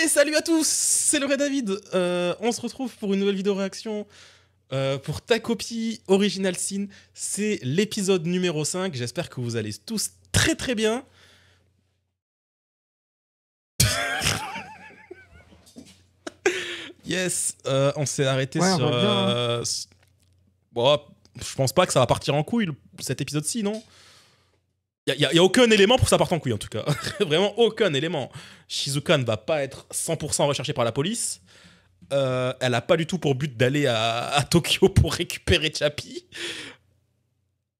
Et salut à tous, c'est le Ray David. On se retrouve pour une nouvelle vidéo réaction pour Ta Copie Original Sin. C'est l'épisode numéro 5. J'espère que vous allez tous très très bien. Yes, on s'est arrêté Ouais, sur... Bon, je pense pas que ça va partir en couille cet épisode-ci, non? Y a aucun élément pour que ça parte en couille en tout cas. Vraiment aucun élément. Shizuka ne va pas être 100% recherchée par la police. Elle a pas du tout pour but d'aller à Tokyo pour récupérer Chappie.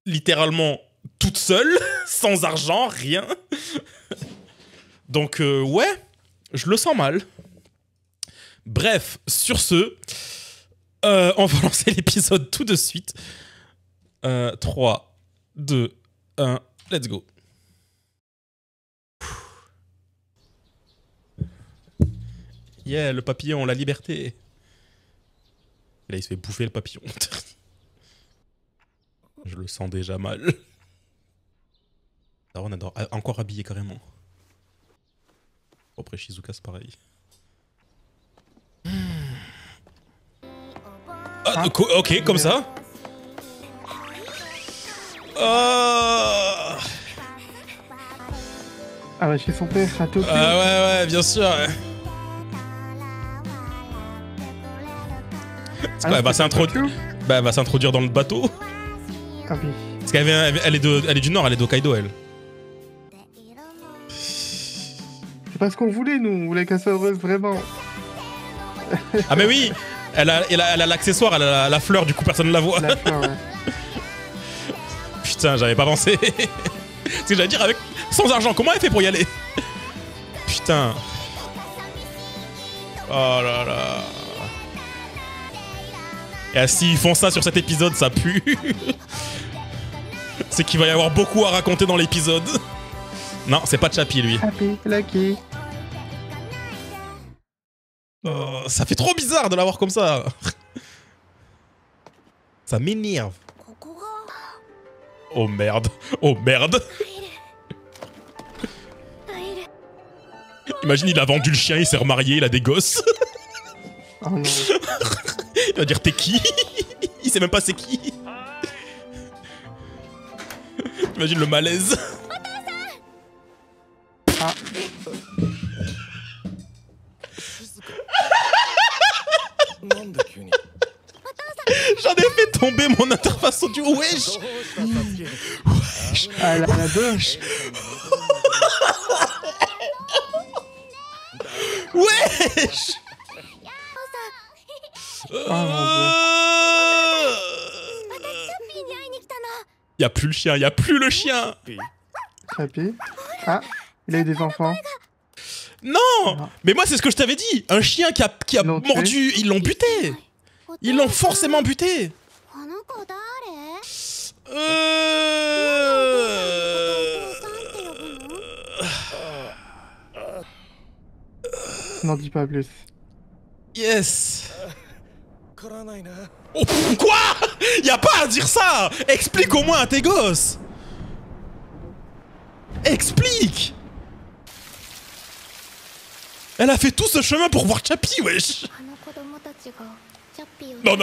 Littéralement toute seule, sans argent, rien. Donc ouais, je le sens mal. Bref, sur ce, on va lancer l'épisode tout de suite. 3, 2, 1, let's go. Yeah, le papillon, la liberté. Et là, il se fait bouffer le papillon. Je le sens déjà mal. Daron adore. Encore habillé carrément. Après Shizuka, c'est pareil. Ah, ok, comme ça. Ah bah chez son père, à Tokyo. Ouais, bien sûr. Ouais. C'est quoi, elle va s'introduire. Bah, elle va s'introduire dans le bateau. Ah oui. Parce qu'elle elle est du nord, elle est d'Hokkaido, elle. C'est pas ce qu'on voulait, nous. On voulait qu'elle soit heureuse, vraiment. Ah mais oui, elle a l'accessoire, elle a la fleur, du coup personne ne la voit. La fleur, ouais. Putain, j'avais pas pensé. Ce que j'allais dire, avec sans argent, comment elle fait pour y aller? Putain. Oh là là. Et s'ils font ça sur cet épisode, ça pue. C'est qu'il va y avoir beaucoup à raconter dans l'épisode. Non, c'est pas Chappie, lui. Happy, lucky. Ça fait trop bizarre de l'avoir comme ça. Ça m'énerve. Oh merde. Oh merde. Imagine, il a vendu le chien, il s'est remarié, il a des gosses. Oh non. Il va dire t'es qui? Il sait même pas c'est qui. Imagine le malaise. Ah. J'en ai fait tomber mon interface audio, wesh. Wesh. Ah, la bûche. Wesh. Oh mon dieu. Y'a plus le chien, y'a plus le chien. Happy. Ah, il a eu des enfants. Non. Mais moi c'est ce que je t'avais dit. Un chien qui a mordu, ils l'ont buté. Ils l'ont forcément buté. N'en dis pas plus. Yes. Oh, quoi? Y'a pas à dire ça. Explique au moins à tes gosses. Explique. Elle a fait tout ce chemin pour voir Chappie, wesh. Non,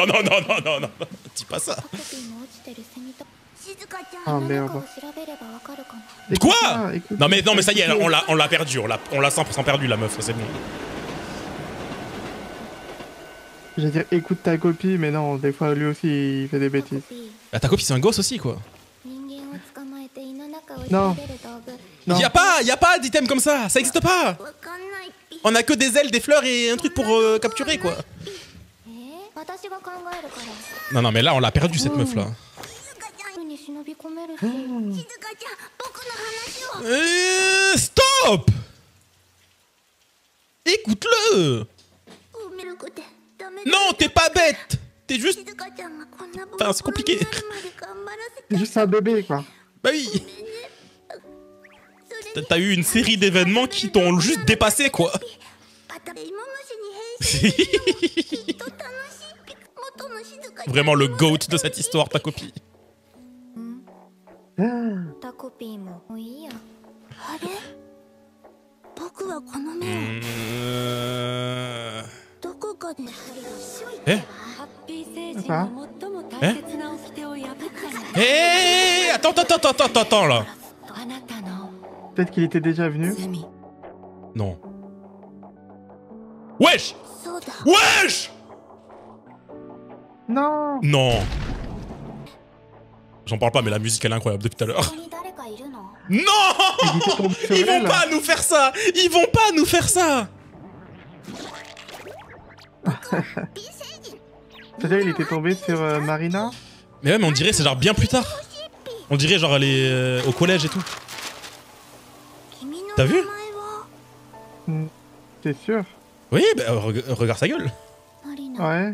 dis pas ça. Oh merde. Quoi? Écoute, Non mais ça y est, on l'a perdu, on l'a 100% perdu la meuf, c'est bon. J'allais dire écoute ta copie, mais non, des fois lui aussi il fait des bêtises. Ah, ta copie c'est un gosse aussi quoi. Non. Non. Y'a pas d'item comme ça existe pas. On a que des ailes, des fleurs et un truc pour capturer quoi. Non mais là on l'a perdu cette meuf là. Stop. Écoute-le. Non, t'es pas bête. T'es juste... Enfin, c'est compliqué. C'est juste un bébé quoi. Bah oui. T'as eu une série d'événements qui t'ont juste dépassé quoi. Vraiment le GOAT de cette histoire, ta copie. Eh Ça Eh attends là. Peut-être qu'il était déjà venu. Non. Wesh. Wesh. Non. Non. J'en parle pas, mais la musique elle est incroyable depuis tout à l'heure. Non. Il était tombé sur Ils vont elle. pas nous faire ça. Ils vont pas nous faire ça. C'est-à-dire il était tombé sur Marina. Mais ouais, mais on dirait c'est genre bien plus tard. On dirait genre elle est au collège et tout. T'as vu? T'es sûr? Oui, bah regarde sa gueule. Ouais.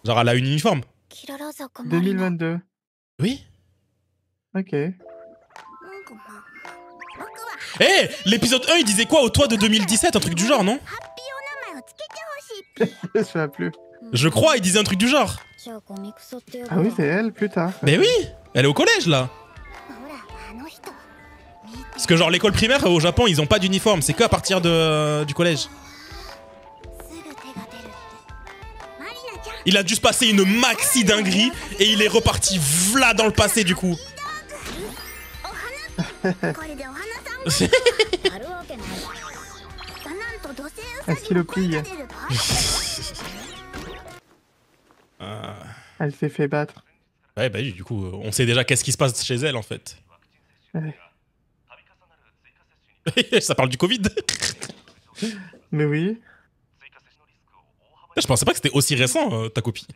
Genre elle a une uniforme. 2022. Oui. Ok. Eh, l'épisode 1 il disait quoi au toit de 2017, un truc du genre, non? Je me souviens plus. Je crois, il disait un truc du genre. Ah oui, c'est elle, plus tard. Mais oui, elle est au collège là. Parce que genre l'école primaire au Japon ils ont pas d'uniforme, c'est que à partir du collège. Il a dû se passer une maxi dinguerie et il est reparti v'là dans le passé du coup. Est-ce qu'il le plie? Elle s'est fait battre. Ouais bah oui, du coup on sait déjà qu'est-ce qui se passe chez elle en fait. Ouais. Ça parle du Covid. Mais oui. Je pensais pas que c'était aussi récent ta copie.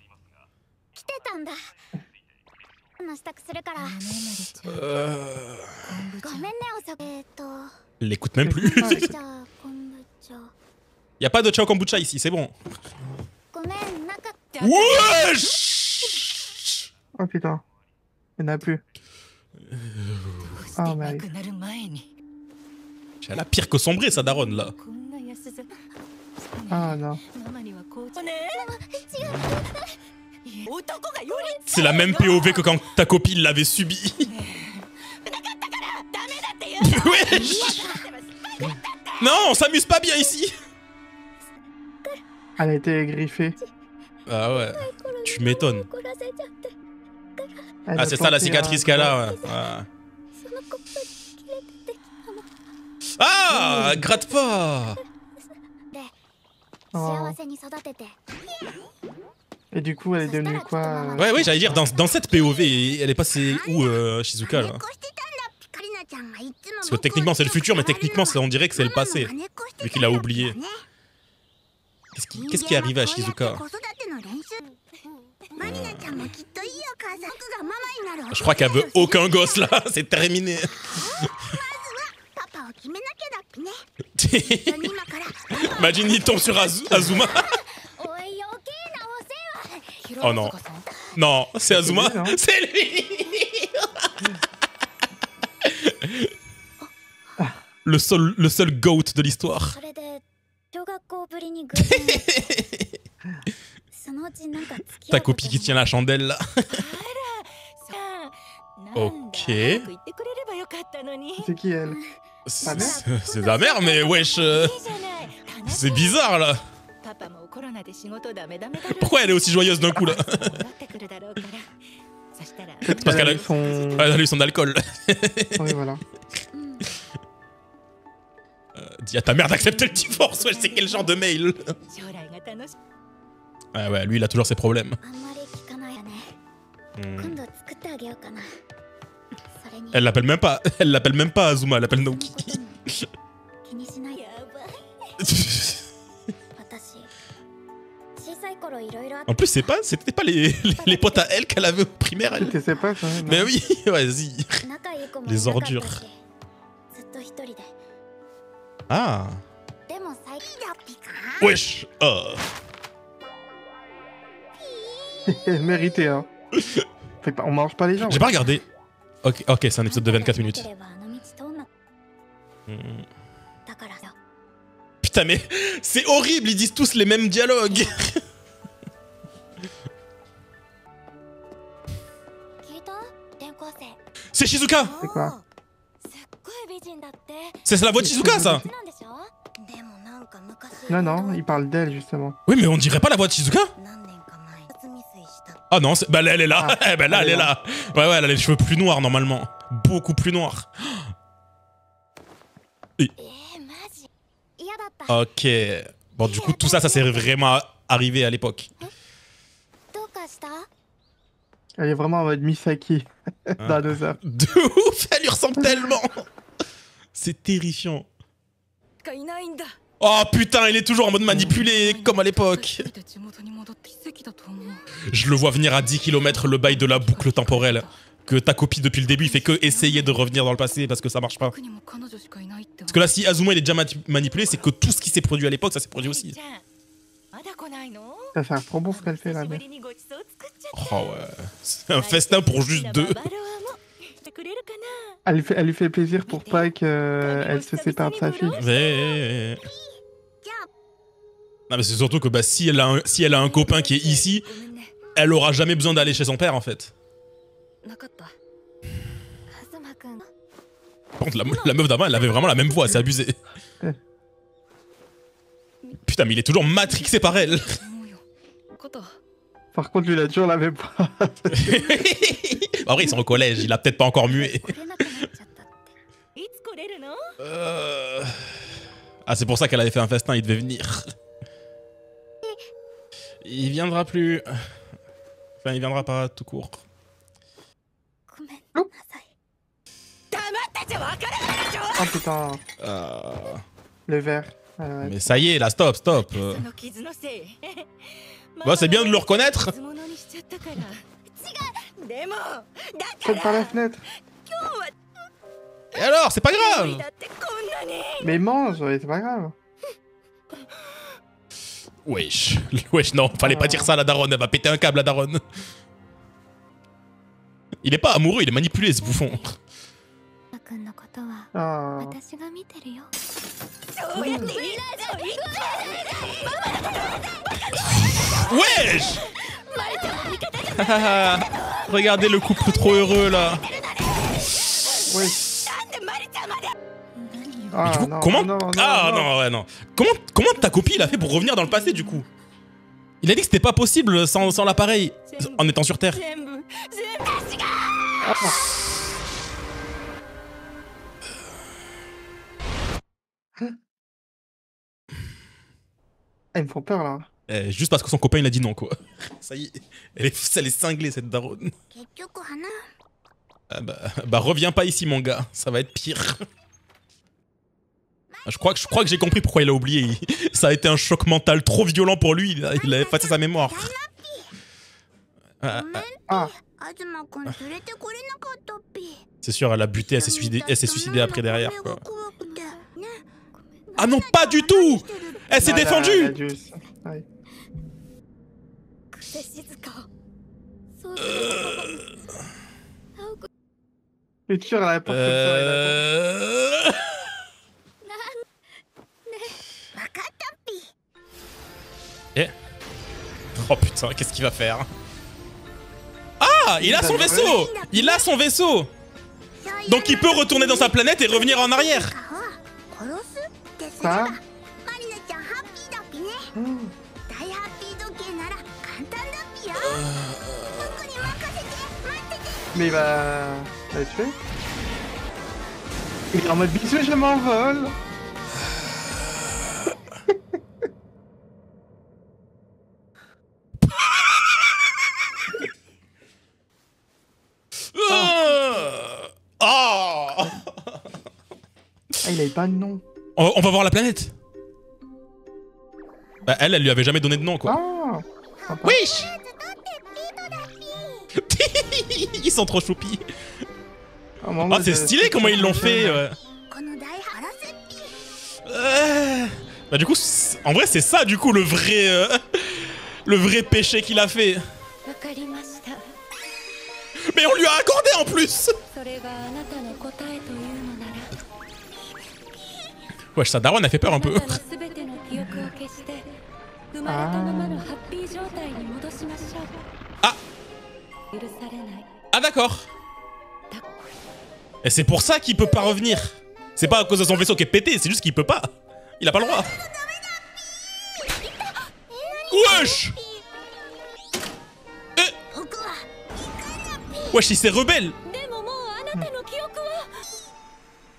Elle l'écoute même plus. Y a pas de chao kombucha ici, c'est bon. Wesh. Oh putain. Il n'y en a plus. Oh merde. Elle a pire que sombré sa daronne là. Ah non. C'est la même POV que quand ta copine l'avait subi. Wesh. Non, on s'amuse pas bien ici. Elle a été griffée. Ah ouais, tu m'étonnes. Elle Ah a c'est ça la planté cicatrice un- qu'elle a, ouais. Ouais. Ah, gratte pas. Oh. Et du coup, elle est devenue quoi Ouais, ouais, j'allais dire, dans cette POV, elle est passée où, Shizuka, là? Parce que techniquement, c'est le futur, mais techniquement, on dirait que c'est le passé, vu qu'il a oublié. Qu'est-ce qui est arrivé à Shizuka? Je crois qu'elle veut aucun gosse, là, c'est terminé. Imagine, il tombe sur Azuma. Oh non. Non, c'est Azuma. lui, non C'est lui. Le seul GOAT de l'histoire. Ta copie qui tient la chandelle là. Ok. C'est qui elle? Ta mère? C'est ta mère, mais wesh. C'est bizarre là. Pourquoi elle est aussi joyeuse d'un coup là? Peut-être parce qu'elle a eu son... Elle a eu son alcool. Oui, voilà. Dis à ta mère d'accepter le divorce, wesh, c'est quel genre de mail? Ah ouais, lui il a toujours ses problèmes. Elle l'appelle même pas Azuma, elle l'appelle Naoki. En plus, c'était pas les potes à elle qu'elle avait au primaire, elle. C'était pas ça. non. Mais oui, vas-y. Les ordures. Ah. Wesh. Mérité, hein. On mange pas les gens. J'ai pas regardé. Ok, c'est un épisode de 24 minutes. Putain, mais c'est horrible, ils disent tous les mêmes dialogues. C'est Shizuka. C'est quoi? C'est la voix de Shizuka, ça. Non, non, il parle d'elle, justement. Oui, mais on dirait pas la voix de Shizuka? Ah non, bah là, elle est là. Ah, Eh ben là, elle est là. Ouais, elle a les cheveux plus noirs normalement. Beaucoup plus noirs. Et- Ok. Bon, du coup, tout ça, ça s'est vraiment arrivé à l'époque. Elle est vraiment en mode Misaki dans 2 heures. De ouf, elle lui ressemble tellement. C'est terrifiant. Oh putain, il est toujours en mode manipulé, comme à l'époque. Je le vois venir à 10 km le bail de la boucle temporelle. Que ta copie depuis le début, il fait que essayer de revenir dans le passé parce que ça marche pas. Parce que là, si Azuma il est déjà manipulé, c'est que tout ce qui s'est produit à l'époque, ça s'est produit aussi. Ça a trop bon ce qu'elle fait là. Mais... Oh ouais, c'est un festin pour juste 2. Elle lui fait plaisir pour pas qu'elle se sépare de sa fille. Mais... Non mais c'est surtout que bah, si elle a un copain qui est ici, elle aura jamais besoin d'aller chez son père en fait. Par contre, la meuf d'avant, elle avait vraiment la même voix, c'est abusé. Putain, mais il est toujours matrixé par elle. Par contre, lui, il a toujours la même voix. En vrai, ils sont au collège, il a peut-être pas encore mué. Ah, c'est pour ça qu'elle avait fait un festin, il devait venir. Il viendra plus. Enfin, il viendra pas tout court. Oh putain. Le verre. Ouais. Mais ça y est, là, stop. Bon, c'est bien de le reconnaître. Saute par la fenêtre. Et alors, c'est pas grave. Mais mange, ouais, c'est pas grave. Wesh, non, fallait pas dire ça à la daronne, elle va péter un câble, la daronne. Il est pas amoureux, il est manipulé, ce bouffon. Ah. Wesh. Regardez le couple trop heureux, là. Oui. Ah, Du coup, non, comment... non. Non. Comment ta copie il a fait pour revenir dans le passé, du coup? Il a dit que c'était pas possible sans l'appareil, en étant sur Terre. Ah. Ils me font peur, là. Juste parce que son copain il a dit non, quoi. Ça y est, elle est cinglée, cette daronne. Ah bah reviens pas ici, mon gars, ça va être pire. Je crois que j'ai compris pourquoi il a oublié. Ça a été un choc mental trop violent pour lui, il a effacé sa mémoire. Ah. C'est sûr, elle a buté, elle s'est suicidée après derrière, quoi. Ah non, pas du tout. Elle s'est défendue. Ouais. Et tu la porte comme ça. Eh. Oh putain, qu'est-ce qu'il va faire? Ah, il a son vaisseau. Il a son vaisseau. Donc il peut retourner dans sa planète et revenir en arrière. Ça Mais il va la tuer. Il est en mode bisous, je m'envole. Ah, il avait pas de nom. On va voir la planète. Bah elle lui avait jamais donné de nom, quoi. Ah, sympa. Wesh. Ils sont trop choupis. Ah, c'est stylé comment ils l'ont fait. Ouais. Bah du coup, en vrai c'est ça du coup le vrai péché qu'il a fait. Mais on lui a accordé en plus. Wesh, sa daronne a fait peur un peu. Ah d'accord. Et c'est pour ça qu'il peut pas revenir. C'est pas à cause de son vaisseau qui est pété, c'est juste qu'il peut pas. Il a pas le droit. Wesh. Wesh, il s'est rebelle.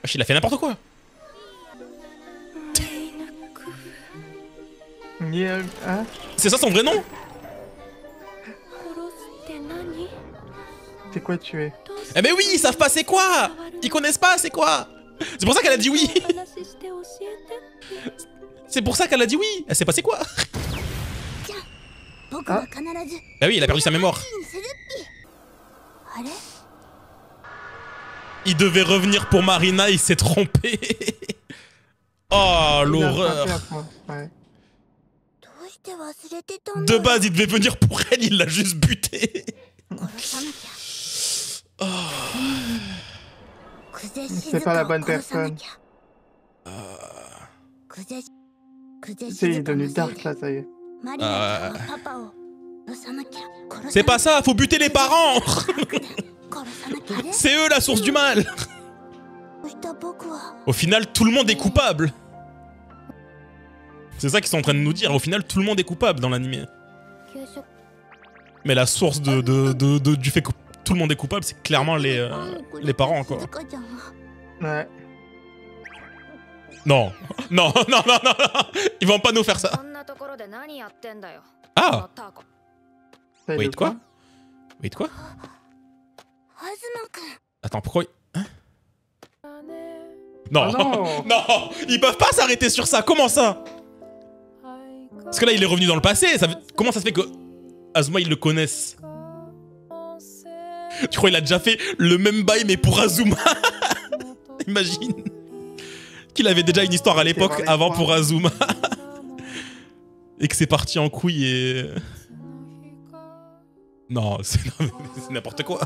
Wesh, il a fait n'importe quoi. Hein? C'est ça son vrai nom? C'est quoi tuer? Eh ben oui, ils savent pas c'est quoi. Ils connaissent pas c'est quoi. C'est pour ça qu'elle a dit oui. C'est pour ça qu'elle a dit oui. Elle sait pas c'est quoi. Ah. Bah oui, il a perdu sa mémoire. Il devait revenir pour Marina, il s'est trompé. Oh, l'horreur. Ouais. De base, il devait venir pour elle, il l'a juste buté. Oh. C'est pas la bonne personne. C'est, il est devenu dark là, ça y est. C'est pas ça, faut buter les parents. C'est eux la source du mal. Au final, tout le monde est coupable. C'est ça qu'ils sont en train de nous dire. Au final, tout le monde est coupable dans l'animé. Mais la source du fait que tout le monde est coupable, c'est clairement les parents, quoi. Ouais. Non. Non, non, non, non, non. Ils vont pas nous faire ça. Ah. Wait, quoi? Wait, quoi? Attends, pourquoi... Hein? Non. Oh non. Non. Ils peuvent pas s'arrêter sur ça. Comment ça? Parce que là, il est revenu dans le passé. Comment ça se fait que Azuma, ils le connaissent? Tu crois qu'il a déjà fait le même bail, mais pour Azuma? Imagine. Qu'il avait déjà une histoire à l'époque, avant pour Azuma. Et que c'est parti en couille et... Non, c'est n'importe quoi.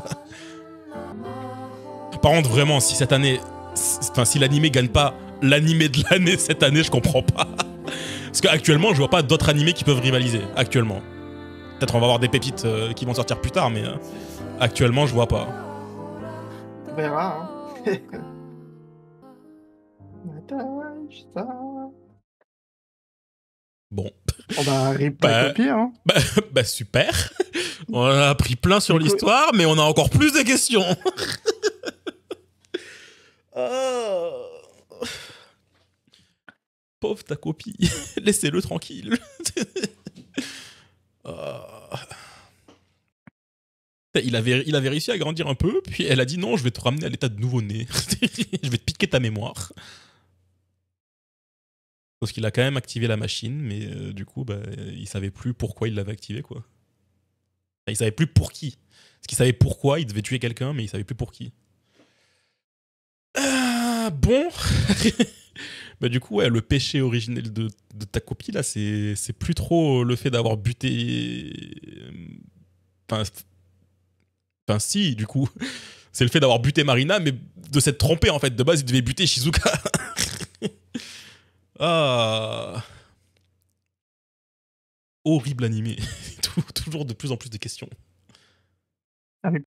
Par contre, vraiment, si cette année... Enfin, si l'animé gagne pas l'animé de l'année cette année, je comprends pas. Parce qu'actuellement, je vois pas d'autres animés qui peuvent rivaliser. Actuellement. Peut-être on va avoir des pépites qui vont sortir plus tard, mais... actuellement, je vois pas. On verra, hein. Bon. On va rip ta copie, hein. Bah super. On a appris plein sur l'histoire, mais on a encore plus de questions. Oh. Pauvre ta copie. Laissez-le tranquille. Oh. Il avait réussi à grandir un peu, puis elle a dit non, je vais te ramener à l'état de nouveau-né. Je vais te piquer ta mémoire. Parce qu'il a quand même activé la machine, mais du coup, bah, il savait plus pourquoi il l'avait activé, quoi. Enfin, il savait plus pour qui. Parce qu'il savait pourquoi il devait tuer quelqu'un, mais il savait plus pour qui. Bon. Bah du coup, ouais, le péché originel de ta copie, là, c'est plus trop le fait d'avoir buté... Enfin, si, du coup. C'est le fait d'avoir buté Marina, mais de s'être trompé, en fait. De base, il devait buter Shizuka. Ah. Horrible animé. Toujours de plus en plus de questions. Avec